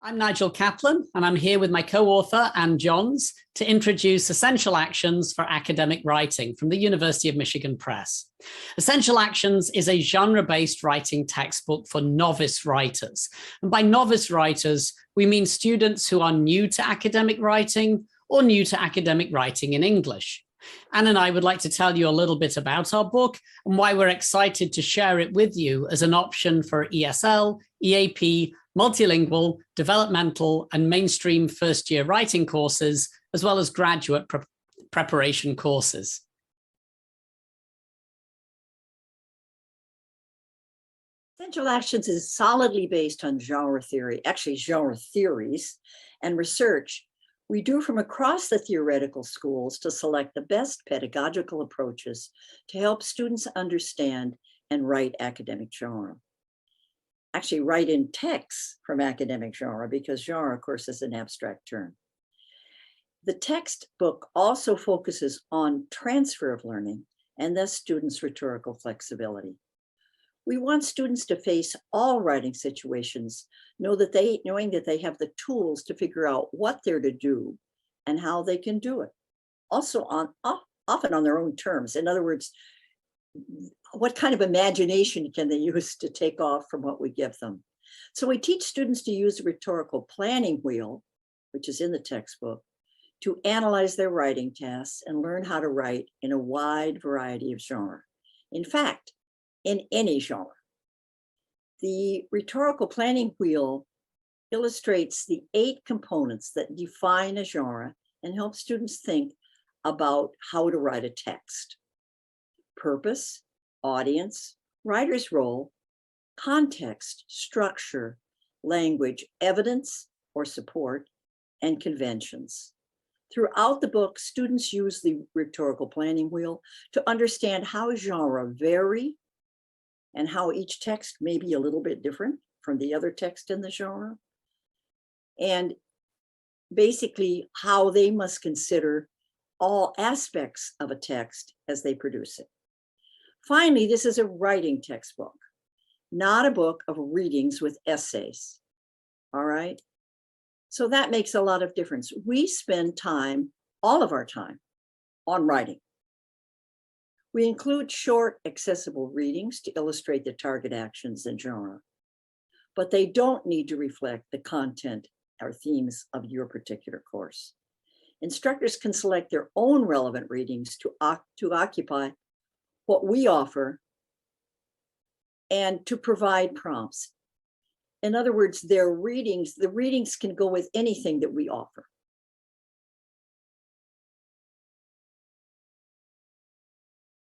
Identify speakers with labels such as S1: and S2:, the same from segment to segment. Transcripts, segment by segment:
S1: I'm Nigel Kaplan, and I'm here with my co-author, Ann Johns, to introduce Essential Actions for Academic Writing from the University of Michigan Press. Essential Actions is a genre-based writing textbook for novice writers. And by novice writers, we mean students who are new to academic writing or new to academic writing in English. Ann and I would like to tell you a little bit about our book and why we're excited to share it with you as an option for ESL, EAP, multilingual, developmental, and mainstream first-year writing courses, as well as graduate preparation courses.
S2: Essential Actions is solidly based on genre theory, actually genre theories and research we do from across the theoretical schools to select the best pedagogical approaches to help students understand and write academic genre. Actually write in texts from academic genre, because genre, of course, is an abstract term. The textbook also focuses on transfer of learning and thus students' rhetorical flexibility. We want students to face all writing situations, knowing that they have the tools to figure out what they're to do and how they can do it. Also often on their own terms. In other words, what kind of imagination can they use to take off from what we give them? So we teach students to use the rhetorical planning wheel, which is in the textbook, to analyze their writing tasks and learn how to write in a wide variety of genre. In fact, in any genre. The rhetorical planning wheel illustrates the 8 components that define a genre and help students think about how to write a text. Purpose, audience, writer's role, context, structure, language, evidence or support, and conventions. Throughout the book, students use the rhetorical planning wheel to understand how genre vary and how each text may be a little bit different from the other text in the genre, and basically how they must consider all aspects of a text as they produce it. Finally, this is a writing textbook, not a book of readings with essays, all right? So that makes a lot of difference. We spend time, all of our time, on writing. We include short, accessible readings to illustrate the target actions and genre, but they don't need to reflect the content or themes of your particular course. Instructors can select their own relevant readings to occupy what we offer and to provide prompts. In other words, the readings can go with anything that we offer.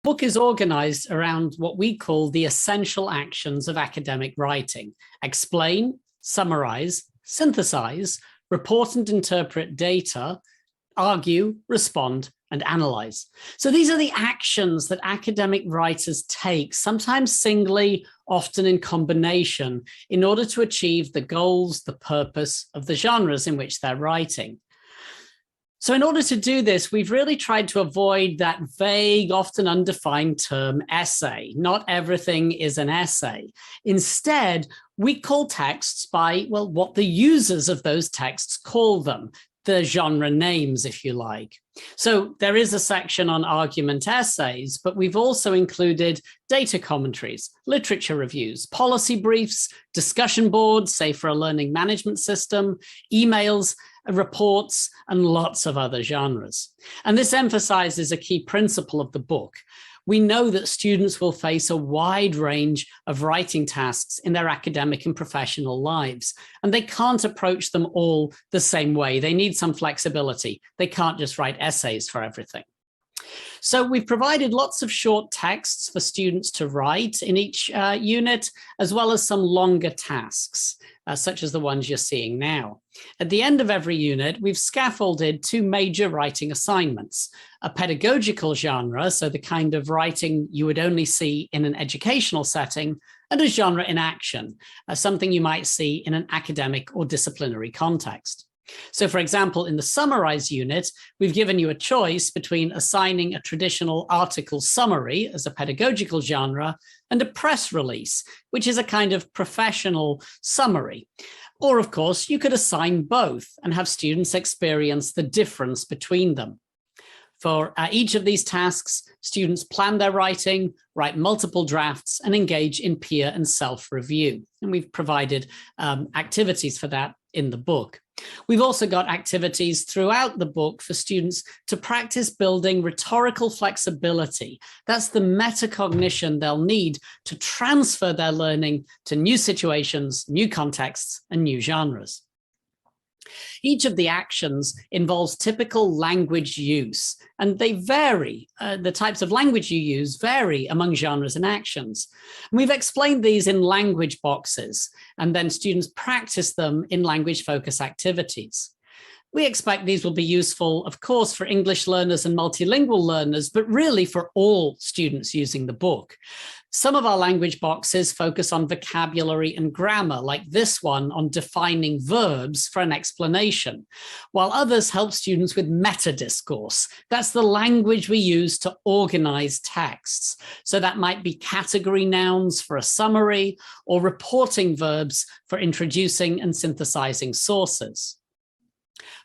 S1: The book is organized around what we call the essential actions of academic writing: explain, summarize, synthesize, report and interpret data, argue, respond, and analyze. So these are the actions that academic writers take, sometimes singly, often in combination, in order to achieve the goals, the purpose of the genres in which they're writing. So in order to do this, we've really tried to avoid that vague, often undefined term essay. Not everything is an essay. Instead, we call texts by, well, what the users of those texts call them, the genre names, if you like. So there is a section on argument essays, but we've also included data commentaries, literature reviews, policy briefs, discussion boards, say for a learning management system, emails, reports, and lots of other genres. And this emphasizes a key principle of the book. We know that students will face a wide range of writing tasks in their academic and professional lives, and they can't approach them all the same way. They need some flexibility. They can't just write essays for everything. So we've provided lots of short texts for students to write in each unit, as well as some longer tasks, such as the ones you're seeing now. At the end of every unit, we've scaffolded 2 major writing assignments: a pedagogical genre, so the kind of writing you would only see in an educational setting, and a genre in action, something you might see in an academic or disciplinary context. So for example, in the summarize unit, we've given you a choice between assigning a traditional article summary as a pedagogical genre and a press release, which is a kind of professional summary. Or of course, you could assign both and have students experience the difference between them. For each of these tasks, students plan their writing, write multiple drafts, and engage in peer and self-review. And we've provided activities for that in the book. We've also got activities throughout the book for students to practice building rhetorical flexibility. That's the metacognition they'll need to transfer their learning to new situations, new contexts, and new genres. Each of the actions involves typical language use, and they vary. The types of language you use vary among genres and actions. And we've explained these in language boxes, and then students practice them in language focus activities. We expect these will be useful, of course, for English learners and multilingual learners, but really for all students using the book. Some of our language boxes focus on vocabulary and grammar, like this one on defining verbs for an explanation, while others help students with meta-discourse. That's the language we use to organize texts. So that might be category nouns for a summary or reporting verbs for introducing and synthesizing sources.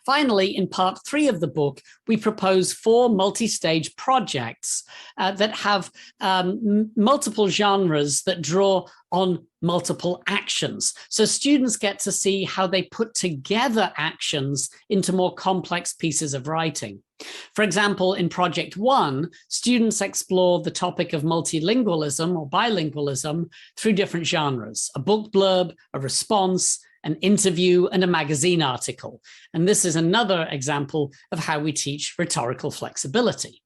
S1: Finally, in part 3 of the book, we propose 4 multi-stage projects that have multiple genres that draw on multiple actions. So students get to see how they put together actions into more complex pieces of writing. For example, in Project 1, students explore the topic of multilingualism or bilingualism through different genres: a book blurb, a response, an interview, and a magazine article. And this is another example of how we teach rhetorical flexibility.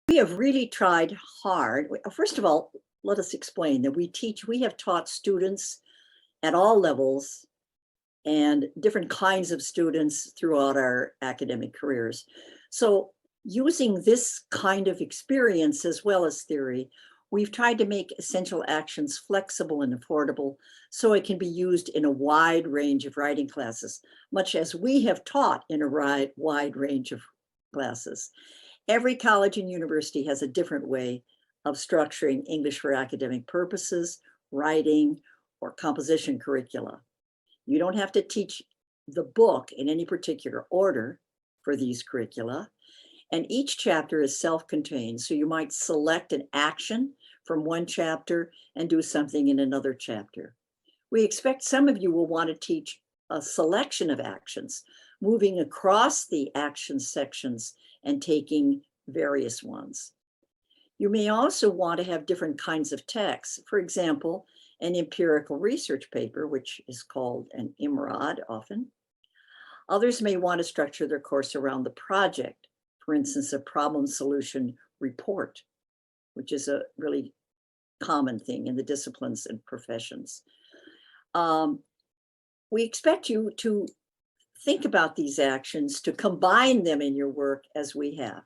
S2: We have really tried hard. First of all, let us explain that we have taught students at all levels and different kinds of students throughout our academic careers. So using this kind of experience as well as theory, we've tried to make essential actions flexible and affordable so it can be used in a wide range of writing classes, much as we have taught in a wide range of classes. Every college and university has a different way of structuring English for academic purposes, writing, or composition curricula. You don't have to teach the book in any particular order for these curricula, and each chapter is self-contained, so you might select an action from one chapter and do something in another chapter. We expect some of you will want to teach a selection of actions, moving across the action sections and taking various ones. You may also want to have different kinds of texts. For example, an empirical research paper, which is called an IMROD often. Others may want to structure their course around the project, for instance, a problem solution report, which is a really common thing in the disciplines and professions. We expect you to think about these actions, to combine them in your work as we have.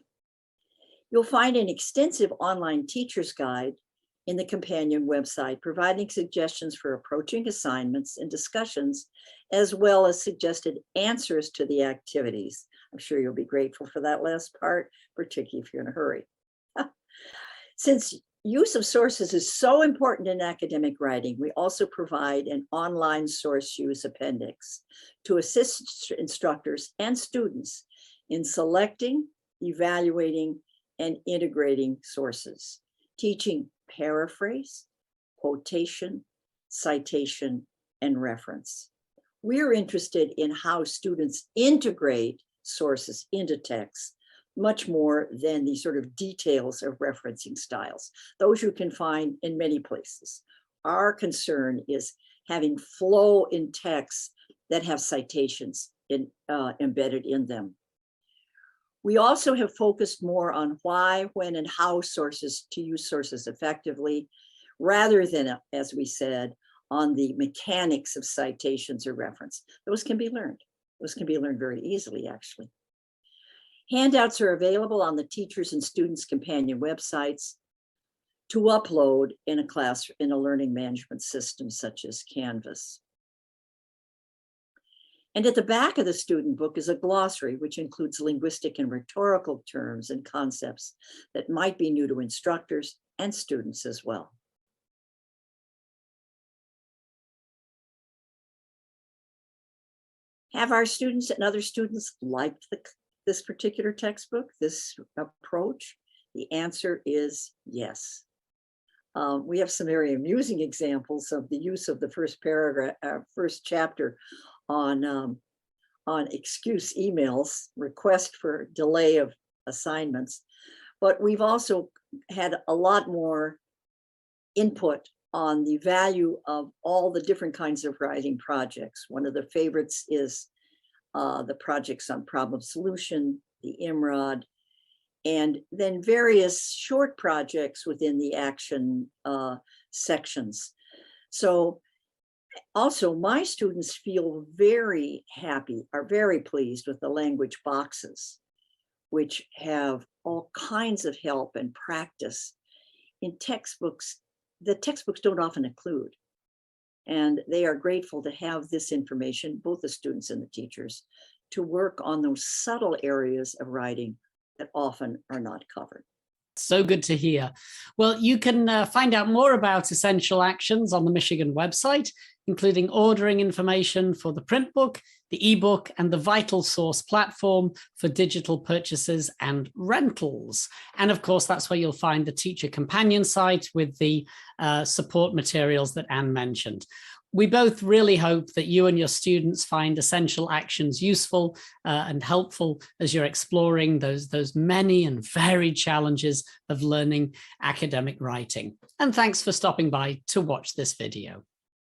S2: You'll find an extensive online teacher's guide in the companion website, providing suggestions for approaching assignments and discussions, as well as suggested answers to the activities. I'm sure you'll be grateful for that last part, particularly if you're in a hurry. Since use of sources is so important in academic writing, we also provide an online source use appendix to assist instructors and students in selecting, evaluating, and integrating sources, teaching paraphrase, quotation, citation, and reference. We're interested in how students integrate sources into texts much more than the sort of details of referencing styles. Those you can find in many places. Our concern is having flow in texts that have citations embedded in them. We also have focused more on why, when, and how to use sources effectively, rather than, as we said, on the mechanics of citations or reference. Those can be learned. Those can be learned very easily, actually. Handouts are available on the teachers and students companion websites to upload in a learning management system such as Canvas. And at the back of the student book is a glossary, which includes linguistic and rhetorical terms and concepts that might be new to instructors and students as well. Have our students and other students liked this particular textbook, this approach? The answer is yes. We have some very amusing examples of the use of the first paragraph, first chapter on excuse emails, request for delay of assignments. But we've also had a lot more input on the value of all the different kinds of writing projects. One of the favorites is the projects on problem solution, the IMROD, and then various short projects within the action sections. So also my students feel very happy, are very pleased with the language boxes, which have all kinds of help and practice in textbooks. The textbooks don't often include, and they are grateful to have this information, both the students and the teachers, to work on those subtle areas of writing that often are not covered.
S1: So good to hear. Well, you can find out more about Essential Actions on the Michigan website, including ordering information for the print book, the ebook, and the VitalSource platform for digital purchases and rentals. And of course, that's where you'll find the teacher companion site with the support materials that Anne mentioned. We both really hope that you and your students find Essential Actions useful and helpful as you're exploring those many and varied challenges of learning academic writing. And thanks for stopping by to watch this video.